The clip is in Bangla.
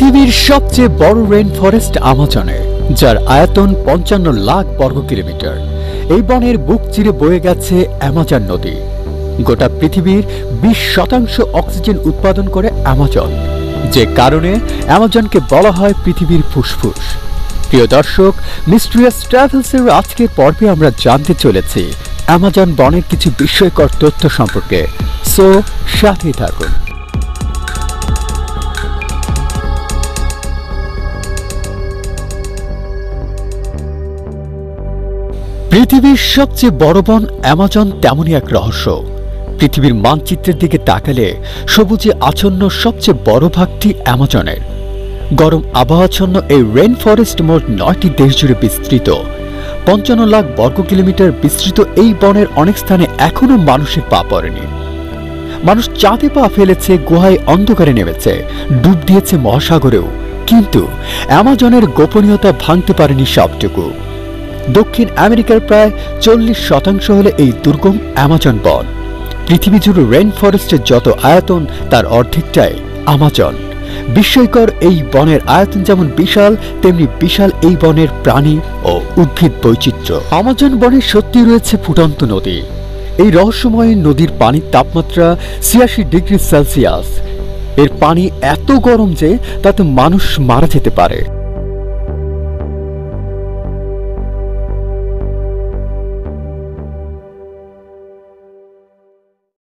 পৃথিবীর সবচেয়ে বড় রেইনফরেস্ট আমাজনে, যার আয়তন ৫৫ লাখ বর্গ কিলোমিটার। এই বনের বুক চিরে বয়ে গেছে অ্যামাজন নদী। গোটা পৃথিবীর ২০% অক্সিজেন উৎপাদন করে অ্যামাজন, যে কারণে অ্যামাজনকে বলা হয় পৃথিবীর ফুসফুস। প্রিয় দর্শক, মিস্ট্রিয়াস ট্রাভেলসের আজকের পর্বে আমরা জানতে চলেছি অ্যামাজন বনের কিছু বিস্ময়কর তথ্য সম্পর্কে। সো সাথেই থাকুন। পৃথিবীর সবচেয়ে বড় বন অ্যামাজন তেমনই এক রহস্য। পৃথিবীর মানচিত্রের দিকে তাকালে সবুজে আচ্ছন্ন সবচেয়ে বড় ভাগটি অ্যামাজনের। গরম আবহাওয়াচ্ছন্ন এই রেইন ফরেস্ট মোট ৯টি দেশ জুড়ে বিস্তৃত। ৫৫ লাখ বর্গ কিলোমিটার বিস্তৃত এই বনের অনেক স্থানে এখনও মানুষের পা পড়েনি। মানুষ চাঁদে পা ফেলেছে, গুহায় অন্ধকারে নেমেছে, ডুব দিয়েছে মহাসাগরেও, কিন্তু অ্যামাজনের গোপনীয়তা ভাঙতে পারেনি সবটুকু। দক্ষিণ আমেরিকার প্রায় ৪০% হলে এই দুর্গম অ্যামাজন বন। পৃথিবী জুড়ে রেইন ফরেস্টের যত আয়তন, তার অর্ধেকটাই আমাজন। বিস্ময়কর এই বনের আয়তন যেমন বিশাল, তেমনি বিশাল এই বনের প্রাণী ও উদ্ভিদ বৈচিত্র্য। আমাজন বনে সত্যি রয়েছে ফুটন্ত নদী। এই রহস্যময় নদীর পানির তাপমাত্রা ৮৬ ডিগ্রি সেলসিয়াস। এর পানি এত গরম যে তাতে মানুষ মারা যেতে পারে।